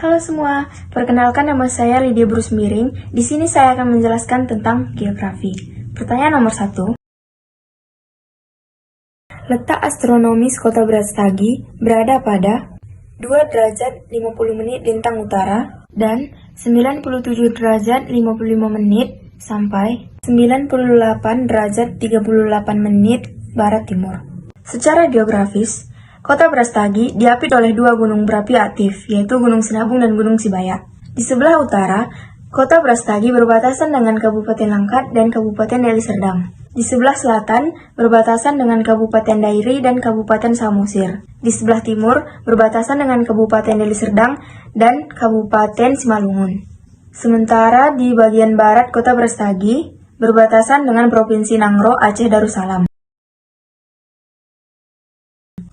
Halo semua, perkenalkan nama saya Lydia Bruce Miring. Di sini saya akan menjelaskan tentang geografi. Pertanyaan nomor 1. Letak astronomis kota Brastagi berada pada 2 derajat 50 menit lintang utara dan 97 derajat 55 menit sampai 98 derajat 38 menit barat timur. Secara geografis, Kota Brastagi diapit oleh 2 gunung berapi aktif, yaitu Gunung Sinabung dan Gunung Sibaya. Di sebelah utara, Kota Brastagi berbatasan dengan Kabupaten Langkat dan Kabupaten Deli Serdang. Di sebelah selatan, berbatasan dengan Kabupaten Dairi dan Kabupaten Samosir. Di sebelah timur, berbatasan dengan Kabupaten Deli Serdang dan Kabupaten Simalungun. Sementara di bagian barat Kota Brastagi berbatasan dengan Provinsi Nangro, Aceh Darussalam.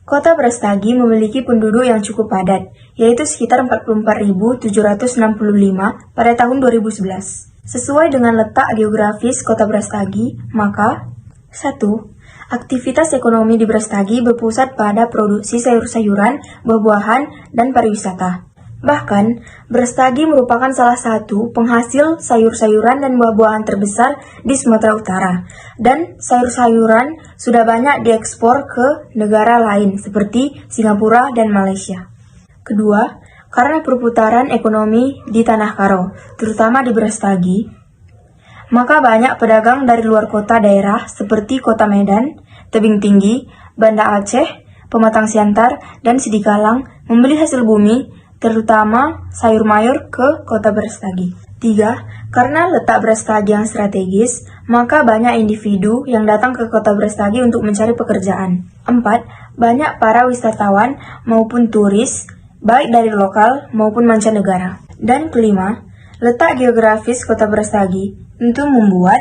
Kota Brastagi memiliki penduduk yang cukup padat, yaitu sekitar 44.765 pada tahun 2011. Sesuai dengan letak geografis Kota Brastagi, maka 1. Aktivitas ekonomi di Brastagi berpusat pada produksi sayur-sayuran, buah-buahan, dan pariwisata. Bahkan, Brastagi merupakan salah satu penghasil sayur-sayuran dan buah-buahan terbesar di Sumatera Utara. Dan sayur-sayuran sudah banyak diekspor ke negara lain seperti Singapura dan Malaysia. Kedua, karena perputaran ekonomi di Tanah Karo, terutama di Brastagi, maka banyak pedagang dari luar kota daerah seperti Kota Medan, Tebing Tinggi, Banda Aceh, Pematang Siantar, dan Sidikalang membeli hasil bumi, terutama sayur mayur ke Kota Brastagi. 3. Karena letak Brastagi yang strategis, maka banyak individu yang datang ke Kota Brastagi untuk mencari pekerjaan. 4. Banyak para wisatawan maupun turis, baik dari lokal maupun mancanegara. Dan kelima, letak geografis Kota Brastagi tentu membuat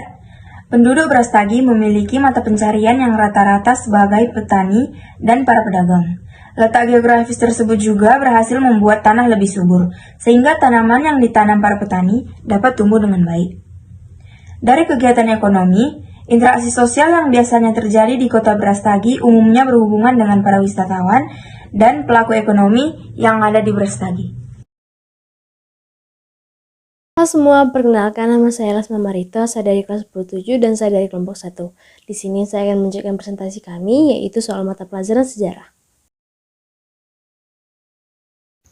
penduduk Brastagi memiliki mata pencarian yang rata-rata sebagai petani dan para pedagang. Letak geografis tersebut juga berhasil membuat tanah lebih subur, sehingga tanaman yang ditanam para petani dapat tumbuh dengan baik. Dari kegiatan ekonomi, interaksi sosial yang biasanya terjadi di Kota Brastagi umumnya berhubungan dengan para wisatawan dan pelaku ekonomi yang ada di Brastagi. Halo semua, perkenalkan nama saya Lasma Marita, saya dari kelas 27 dan saya dari kelompok 1. Di sini saya akan menunjukkan presentasi kami, yaitu soal mata pelajaran sejarah.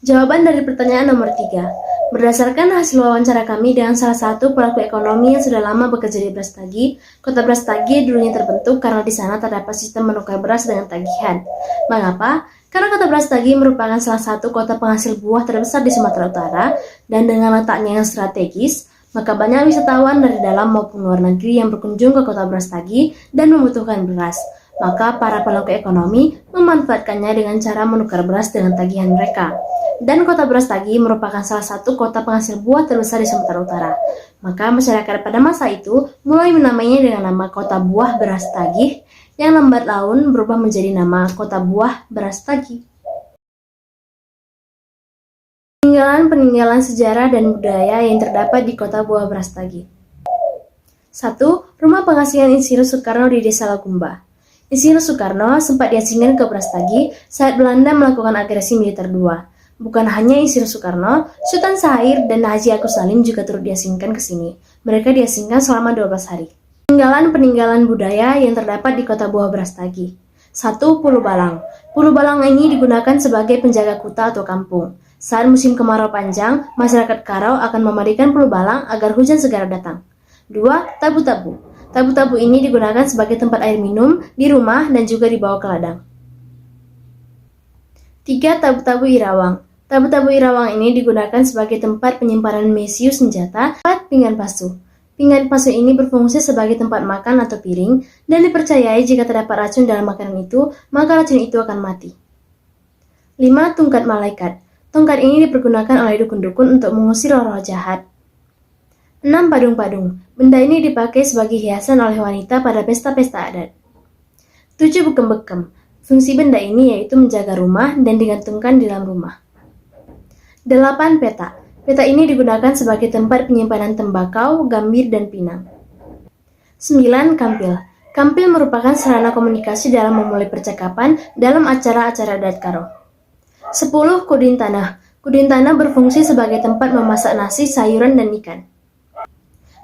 Jawaban dari pertanyaan nomor 3. Berdasarkan hasil wawancara kami dengan salah satu pelaku ekonomi yang sudah lama bekerja di Brastagi, Kota Brastagi dulunya terbentuk karena di sana terdapat sistem menukar beras dengan tagihan. Mengapa? Karena Kota Brastagi merupakan salah satu kota penghasil buah terbesar di Sumatera Utara, dan dengan letaknya yang strategis, maka banyak wisatawan dari dalam maupun luar negeri yang berkunjung ke Kota Brastagi dan membutuhkan beras. Maka para pelaku ekonomi memanfaatkannya dengan cara menukar beras dengan tagihan mereka. Dan Kota Brastagi merupakan salah satu kota penghasil buah terbesar di Sumatera Utara. Maka masyarakat pada masa itu mulai menamainya dengan nama Kota Buah Brastagi, yang lambat laun berubah menjadi nama Kota Buah Brastagi. Peninggalan sejarah dan budaya yang terdapat di Kota Buah Brastagi. 1. Rumah pengasihan Insinyur Soekarno di Desa Lagumba. Insinyur Soekarno sempat diasingkan ke Brastagi saat Belanda melakukan agresi militer 2. Bukan hanya Insinyur Soekarno, Sultan Syahrir dan Haji Agus Salim juga turut diasingkan ke sini. Mereka diasingkan selama 12 hari. Peninggalan budaya yang terdapat di Kota Buah Brastagi. 1. Pulau Balang. Pulau Balang ini digunakan sebagai penjaga kuta atau kampung. Saat musim kemarau panjang, masyarakat Karau akan memandikan Pulau Balang agar hujan segera datang. 2. Tabu-tabu. Tabu-tabu ini digunakan sebagai tempat air minum di rumah dan juga dibawa ke ladang. 3. Tabu-tabu Irawang. Tabu-tabu Irawang ini digunakan sebagai tempat penyimpanan mesiu senjata. 4. Pinggan pasu. Pinggan pasu ini berfungsi sebagai tempat makan atau piring, dan dipercayai jika terdapat racun dalam makanan itu, maka racun itu akan mati. 5. Tungkat malaikat. Tongkat ini dipergunakan oleh dukun-dukun untuk mengusir roh-roh jahat. 6. Padung-padung. Benda ini dipakai sebagai hiasan oleh wanita pada pesta-pesta adat. 7. Bekem-bekem. Fungsi benda ini yaitu menjaga rumah dan digantungkan di dalam rumah. 8. Peta. Peta ini digunakan sebagai tempat penyimpanan tembakau, gambir, dan pinang. 9. Kampil. Kampil merupakan sarana komunikasi dalam memulai percakapan dalam acara-acara adat Karo. 10. Kudin tanah. Kudintana berfungsi sebagai tempat memasak nasi, sayuran, dan ikan.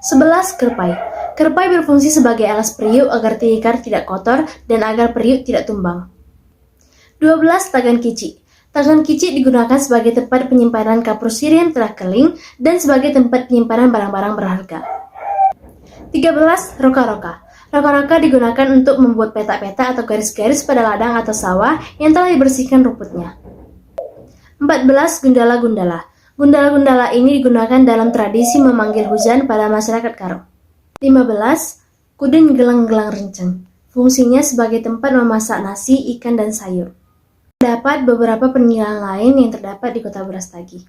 11. Kerpai. Kerpai berfungsi sebagai alas periuk agar tikar tidak kotor dan agar periuk tidak tumbang. 12. Tagan kicik. Tagan kicik digunakan sebagai tempat penyimpanan kapur sirih yang telah kering dan sebagai tempat penyimpanan barang-barang berharga. 13. Roka-roka. Roka-roka digunakan untuk membuat petak-petak atau garis-garis pada ladang atau sawah yang telah dibersihkan rumputnya. 14. Gundala-gundala. Gundala-gundala ini digunakan dalam tradisi memanggil hujan pada masyarakat Karo. 15. Kudin gelang-gelang renceng. Fungsinya sebagai tempat memasak nasi, ikan, dan sayur. Terdapat beberapa penilaian lain yang terdapat di Kota Brastagi.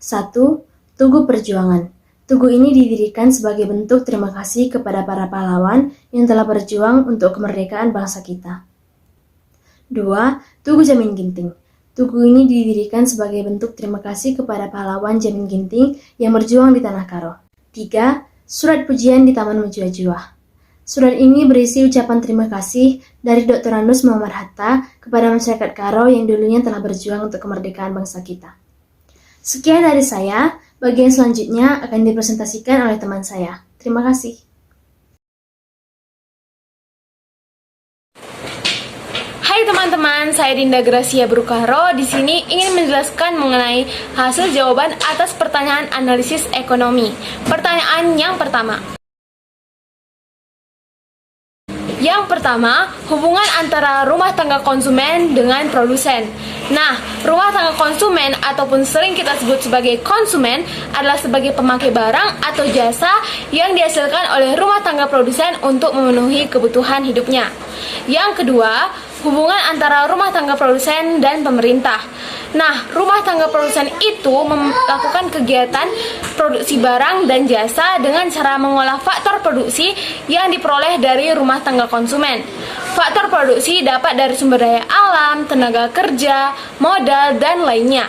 1. Tugu Perjuangan. Tugu ini didirikan sebagai bentuk terima kasih kepada para pahlawan yang telah berjuang untuk kemerdekaan bangsa kita. 2. Tugu Jamin Ginting. Tugu ini didirikan sebagai bentuk terima kasih kepada pahlawan Jamin Ginting yang berjuang di Tanah Karo. 3. Surat Pujian di Taman Menjuah-juah. Surat ini berisi ucapan terima kasih dari Dr. Anus Muhammad Hatta kepada masyarakat Karo yang dulunya telah berjuang untuk kemerdekaan bangsa kita. Sekian dari saya, bagian selanjutnya akan dipresentasikan oleh teman saya. Terima kasih. Hai teman-teman, saya Dinda Gracia Brukaro. Di sini ingin menjelaskan mengenai hasil jawaban atas pertanyaan analisis ekonomi. Pertanyaan yang pertama. Yang pertama, hubungan antara rumah tangga konsumen dengan produsen. Nah, rumah tangga konsumen ataupun sering kita sebut sebagai konsumen adalah sebagai pemakai barang atau jasa yang dihasilkan oleh rumah tangga produsen untuk memenuhi kebutuhan hidupnya. Yang kedua, hubungan antara rumah tangga produsen dan pemerintah. Nah, rumah tangga produsen itu melakukan kegiatan produksi barang dan jasa dengan cara mengolah faktor produksi yang diperoleh dari rumah tangga konsumen. Faktor produksi dapat dari sumber daya alam, tenaga kerja, modal, dan lainnya.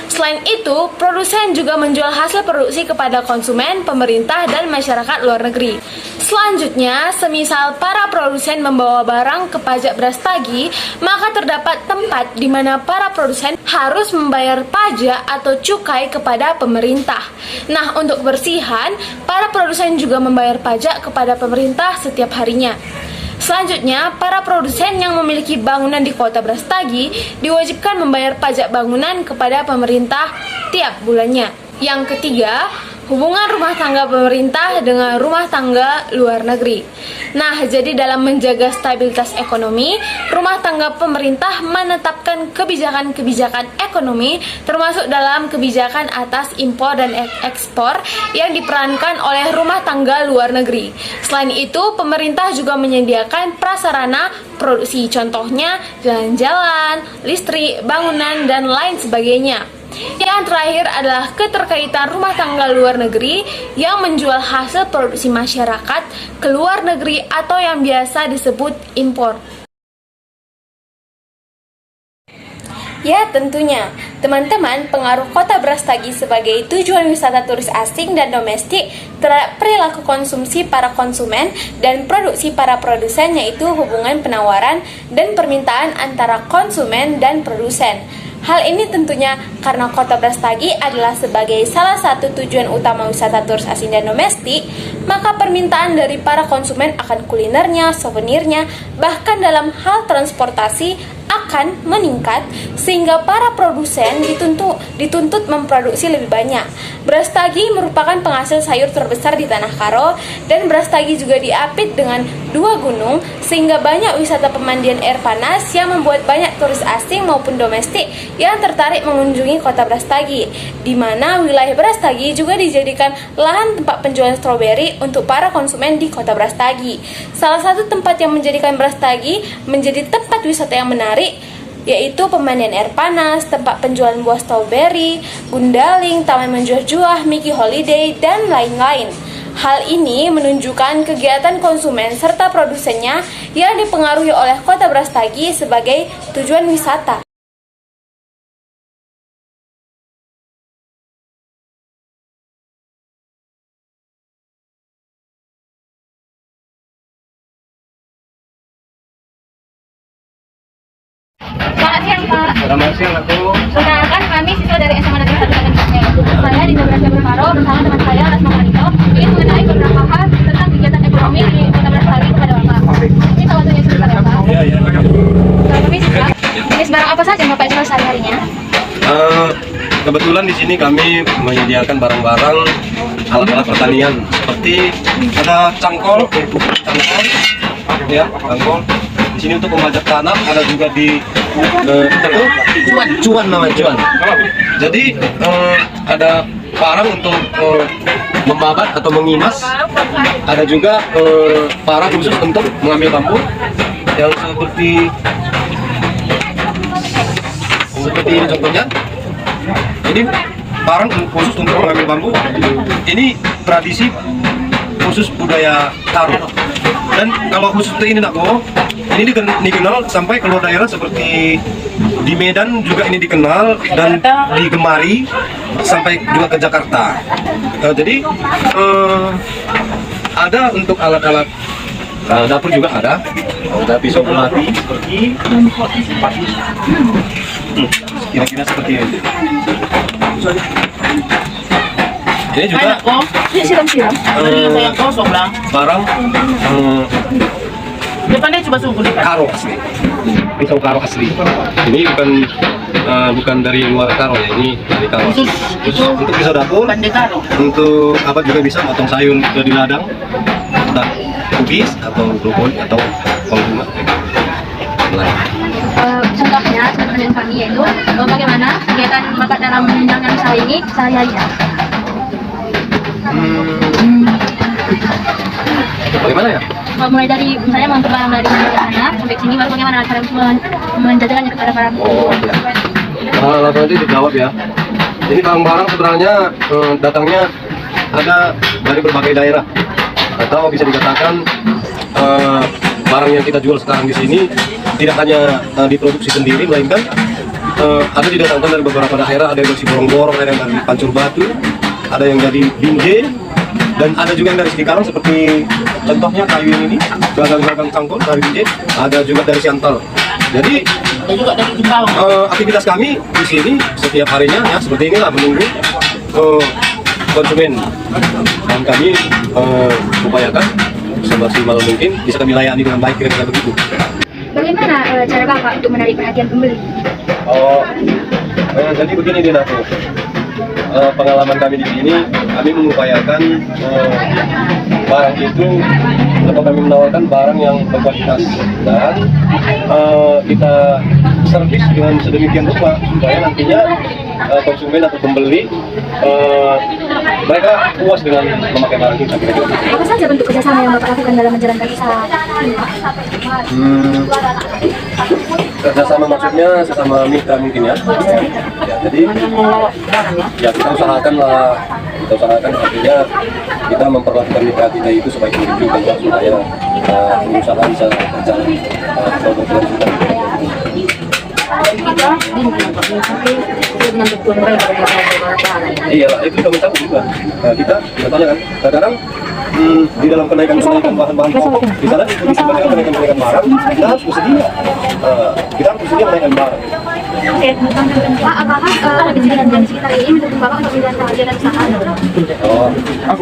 Selain itu, produsen juga menjual hasil produksi kepada konsumen, pemerintah, dan masyarakat luar negeri. Selanjutnya, semisal para produsen membawa barang ke pajak Brastagi, maka terdapat tempat di mana para produsen harus membayar pajak atau cukai kepada pemerintah. Nah, untuk kebersihan, para produsen juga membayar pajak kepada pemerintah setiap harinya. Selanjutnya, para produsen yang memiliki bangunan di Kota Brastagi diwajibkan membayar pajak bangunan kepada pemerintah tiap bulannya. Yang ketiga, hubungan rumah tangga pemerintah dengan rumah tangga luar negeri. Nah, jadi dalam menjaga stabilitas ekonomi, rumah tangga pemerintah menetapkan kebijakan-kebijakan ekonomi, termasuk dalam kebijakan atas impor dan ekspor yang diperankan oleh rumah tangga luar negeri. Selain itu, pemerintah juga menyediakan prasarana produksi, contohnya jalan-jalan, listrik, bangunan, dan lain sebagainya. Yang terakhir adalah keterkaitan rumah tangga luar negeri yang menjual hasil produksi masyarakat ke luar negeri atau yang biasa disebut impor. Ya, tentunya, teman-teman, pengaruh Kota Brastagi sebagai tujuan wisata turis asing dan domestik terhadap perilaku konsumsi para konsumen dan produksi para produsen, yaitu hubungan penawaran dan permintaan antara konsumen dan produsen. Hal ini tentunya karena Kota Brastagi adalah sebagai salah satu tujuan utama wisata turis asing dan domestik, maka permintaan dari para konsumen akan kulinernya, souvenirnya, bahkan dalam hal transportasi akan meningkat sehingga para produsen dituntut memproduksi lebih banyak. Brastagi merupakan penghasil sayur terbesar di Tanah Karo dan Brastagi juga diapit dengan 2 gunung sehingga banyak wisata pemandian air panas yang membuat banyak turis asing maupun domestik yang tertarik mengunjungi Kota Brastagi, di mana wilayah Brastagi juga dijadikan lahan tempat penjualan stroberi untuk para konsumen di Kota Brastagi. Salah satu tempat yang menjadikan Brastagi menjadi tempat wisata yang menarik yaitu pemandian air panas, tempat penjualan buah stroberi, gundaling, taman menjuah-juah, Mickey Holiday, dan lain-lain. Hal ini menunjukkan kegiatan konsumen serta produsennya yang dipengaruhi oleh Kota Brastagi sebagai tujuan wisata. Selamat siang, Pak. Selamat siang, aku. Perkenalkan, kami siswa dari SMA Negeri 1 Kabupaten. Saya Dinda Brasya Berkaro bersama teman saya Rasma Manito ingin mengenai beberapa hal tentang kegiatan ekonomi di Kota Brastagi kepada Bapak. Ini salah satunya sebentar ya Pak. Kami siswa, jenis barang apa saja Bapak jual sehari-harinya? Kebetulan di sini kami menyediakan barang-barang alat-alat pertanian seperti ada cangkol, ya, cangkol. Di sini untuk membajak tanah, ada juga di cuan namanya cuan. Jadi ada parang untuk membabat atau mengimas, ada juga parang khusus untuk mengambil bambu yang seperti ini contohnya. Ini parang khusus untuk mengambil bambu. Ini tradisi khusus budaya Karo. Dan kalau khusus untuk ini Nako, ini dikenal sampai keluar daerah seperti di Medan juga ini dikenal dan digemari sampai juga ke Jakarta. Jadi ada untuk alat-alat dapur juga ada pisau belati seperti kira-kira seperti ini. Ini juga barang depannya coba sungguh depan. Karo asli, pisau Karo asli. Ini bukan dari luar Karo ya, ini dari Karo. Khusus Untuk pisau dapur, pandai Karo. untuk apa juga bisa potong sayur di ladang, entah kubis atau brokoli atau kol bunga. Contohnya teman-teman kami yaitu bagaimana kegiatan Bapak dalam menjalankan usaha ini sehari-harinya. Bagaimana ya? Mulai dari misalnya mengangkut barang dari sana sampai sini, baru bagaimana cara menjajakannya kepada para Langsung aja dijawab ya. Ini barang-barang sebenarnya datangnya ada dari berbagai daerah, atau bisa dikatakan barang yang kita jual sekarang di sini tidak hanya diproduksi sendiri, melainkan ada didatangkan dari beberapa daerah. Ada yang dari Borong-Borong, ada yang dari Pancur Batu, ada yang dari Binjai, dan ada juga yang dari Sidikarang seperti contohnya kayu ini, gagang-gagang cangkol dari Binjai, ada juga dari Siantar. Jadi Ada juga dari Jepang. aktivitas kami di sini setiap harinya ya seperti inilah, menunggu konsumen, dan kami upayakan semaksimal mungkin bisa kami layani dengan baik, kira-kira begitu. Bagaimana cara Bapak untuk menarik perhatian pembeli? Jadi begini Dina, pengalaman kami di sini, kami mengupayakan barang itu atau kami menawarkan barang yang berkualitas dan kita servis dengan sedemikian rupa supaya nantinya konsumen atau pembeli mereka puas dengan memakai barang kita. Apa saja bentuk kerjasama yang Bapak lakukan dalam menjalankan usaha ini, Pak? Kerjasama maksudnya sesama mitra mungkin ya. Jadi ya kita usahakan artinya kita memperlakukan mitra kita itu sebaik mungkin juga supaya usaha bisa berjalan atau berkelanjutan. Iya, itu kami tahu juga. Kita contohnya kan, kadang-kadang di dalam kenaikan bahan-bahan pokok, di sana disebutkan kenaikan barang, kita harus bersedia. Kita harus bersedia menaikkan barang. Oke, Pak, apakah ada kejadian di sekitar ini mendukung Bapak untuk menjalankan kegiatan usaha? Aku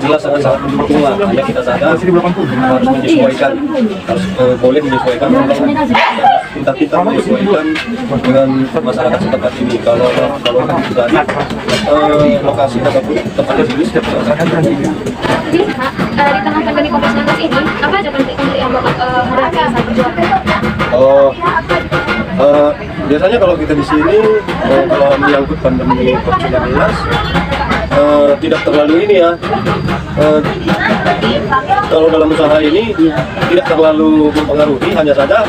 jelas-jelas sangat mendukung lah. Hanya kita sadar harus menyesuaikan, harus boleh menyesuaikan. Kita menyesuaikan dengan masyarakat setempat ini. Kalau dari lokasi ataupun tempatnya sendiri setiap masyarakat. Jadi, Pak, di tengah pandemi COVID-19 ini, apa aja konflik yang Bapak hadapi saat berjualan? Biasanya kalau kita di sini kalau menyangkut pandemi COVID-19 tidak terlalu ini ya. Kalau dalam usaha ini tidak terlalu mempengaruhi, hanya saja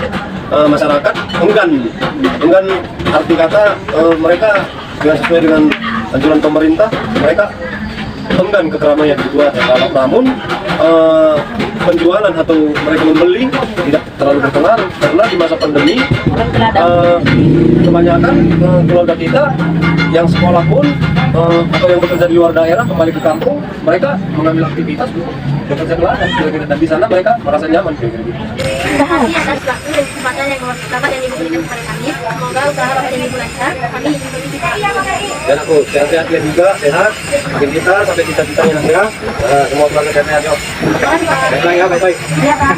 masyarakat enggan arti kata mereka sesuai dengan anjuran pemerintah, mereka enggan ke keramaian gitu aja. Namun penjualan atau mereka membeli tidak terlalu berpengaruh karena di masa pandemi kebanyakan keluarga kita yang sekolah pun atau yang bekerja di luar daerah kembali ke kampung, mereka mengambil aktivitas bekerja ke ladang, dan di sana mereka merasa nyaman. Terima kasih atas waktu dan kesempatan yang Bapak dan Ibu berikan kepada kami. Semoga usaha Bapak dan Ibu lancar. Kami ingin berbicara. Dan aku sehat-sehat juga, sehat, makin kita sampai cita-citanya nanti ya. Semua keluarga sehat-sehat, yuk. Terima kasih Pak. Baik-baik ya, baik-baik. Iya Pak.